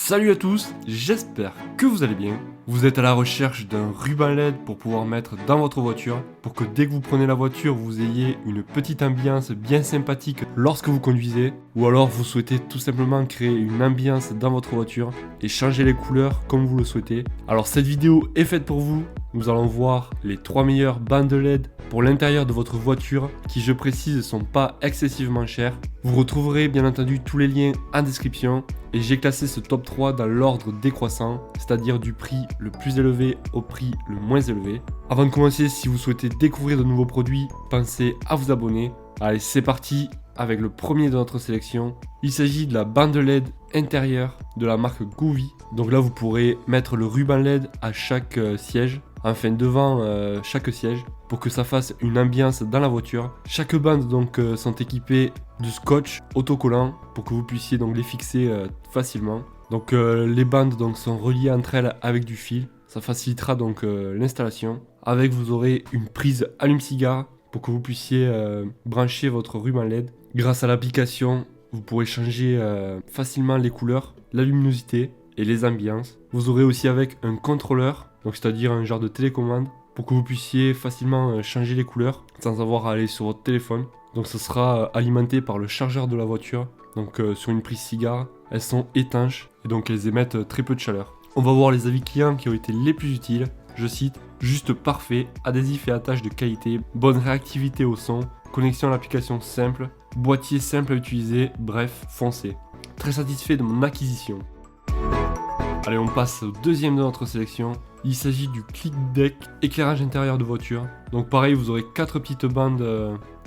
Salut à tous, j'espère que vous allez bien. Vous êtes à la recherche d'un ruban LED pour pouvoir mettre dans votre voiture, pour que dès que vous prenez la voiture, vous ayez une petite ambiance bien sympathique lorsque vous conduisez, ou alors vous souhaitez tout simplement créer une ambiance dans votre voiture et changer les couleurs comme vous le souhaitez. Alors cette vidéo est faite pour vous. Nous allons voir les 3 meilleures bandes LED pour l'intérieur de votre voiture qui, je précise, sont pas excessivement chères. Vous retrouverez bien entendu tous les liens en description et j'ai classé ce top 3 dans l'ordre décroissant, c'est-à-dire du prix le plus élevé au prix le moins élevé. Avant de commencer, si vous souhaitez découvrir de nouveaux produits, pensez à vous abonner. Allez, c'est parti avec le premier de notre sélection. Il s'agit de la bande LED intérieure de la marque Govee. Donc là, vous pourrez mettre le ruban LED à chaque siège, enfin devant chaque siège, pour que ça fasse une ambiance dans la voiture. Chaque bande donc sont équipées de scotch autocollant pour que vous puissiez donc les fixer facilement. Donc les bandes donc sont reliées entre elles avec du fil. Ça facilitera donc l'installation. Avec, vous aurez une prise allume-cigare pour que vous puissiez brancher votre ruban LED. Grâce à l'application, vous pourrez changer facilement les couleurs, la luminosité et les ambiances. Vous aurez aussi avec un contrôleur, donc c'est-à-dire un genre de télécommande, pour que vous puissiez facilement changer les couleurs sans avoir à aller sur votre téléphone. Donc ce sera alimenté par le chargeur de la voiture. Donc sur une prise cigare, elles sont étanches et donc elles émettent très peu de chaleur. On va voir les avis clients qui ont été les plus utiles. Je cite: juste parfait, adhésif et attache de qualité, bonne réactivité au son, connexion à l'application simple, boîtier simple à utiliser, bref, foncez. Très satisfait de mon acquisition. Allez, on passe au deuxième de notre sélection. Il s'agit du Click Deck éclairage intérieur de voiture. Donc pareil, vous aurez 4 petites bandes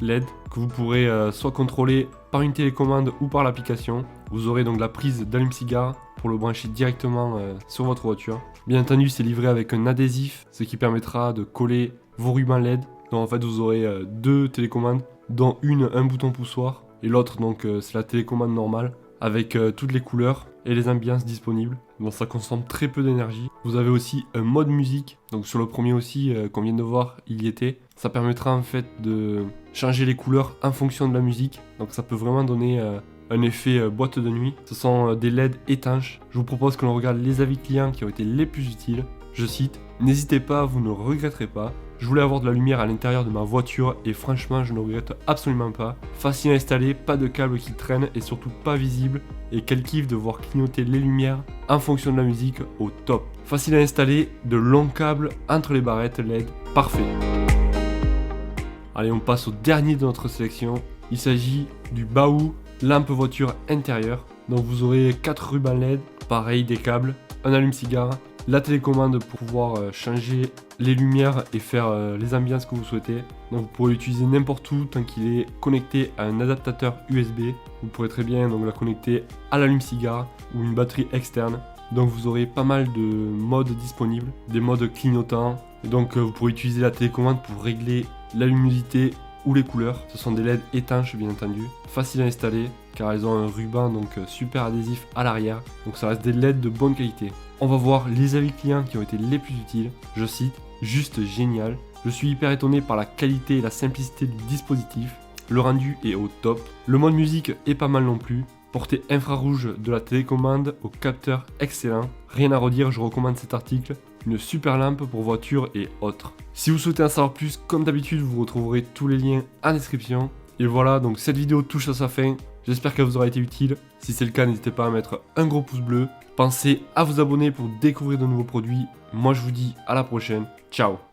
LED que vous pourrez soit contrôler par une télécommande ou par l'application. Vous aurez donc la prise d'allume-cigare pour le brancher directement sur votre voiture. Bien entendu, c'est livré avec un adhésif, ce qui permettra de coller vos rubans LED. Donc en fait, vous aurez deux télécommandes, dont un bouton poussoir, et l'autre donc c'est la télécommande normale avec toutes les couleurs et les ambiances disponibles. Bon, ça consomme très peu d'énergie. Vous avez aussi un mode musique, donc sur le premier aussi qu'on vient de voir, il y était. Ça permettra en fait de changer les couleurs en fonction de la musique, donc ça peut vraiment donner un effet boîte de nuit. Ce sont des LED étanches. Je vous propose que l'on regarde les avis clients qui ont été les plus utiles. Je cite: n'hésitez pas, vous ne regretterez pas. Je voulais avoir de la lumière à l'intérieur de ma voiture et franchement je ne regrette absolument pas. Facile à installer, pas de câble qui traîne et surtout pas visible. Et quel kiff de voir clignoter les lumières en fonction de la musique au top. Facile à installer, de longs câbles entre les barrettes LED, parfait. Allez, on passe au dernier de notre sélection. Il s'agit du Bahoo lampe voiture intérieure. Donc vous aurez 4 rubans LED, pareil, des câbles, un allume-cigare, la télécommande pour pouvoir changer les lumières et faire les ambiances que vous souhaitez. Donc vous pourrez l'utiliser n'importe où tant qu'il est connecté à un adaptateur USB. Vous pourrez très bien donc la connecter à l'allume-cigare ou une batterie externe. Donc vous aurez pas mal de modes disponibles, des modes clignotants. Et donc vous pourrez utiliser la télécommande pour régler la luminosité ou les couleurs. Ce sont des LED étanches bien entendu, faciles à installer car elles ont un ruban donc super adhésif à l'arrière. Donc ça reste des LED de bonne qualité. On va voir les avis clients qui ont été les plus utiles. Je cite: juste génial. Je suis hyper étonné par la qualité et la simplicité du dispositif. Le rendu est au top. Le mode musique est pas mal non plus. Portée infrarouge de la télécommande au capteur excellent. Rien à redire, je recommande cet article. Une super lampe pour voiture et autres. Si vous souhaitez en savoir plus, comme d'habitude, vous retrouverez tous les liens en description. Et voilà, donc cette vidéo touche à sa fin. J'espère qu'elle vous aura été utile. Si c'est le cas, n'hésitez pas à mettre un gros pouce bleu. Pensez à vous abonner pour découvrir de nouveaux produits. Moi, je vous dis à la prochaine. Ciao!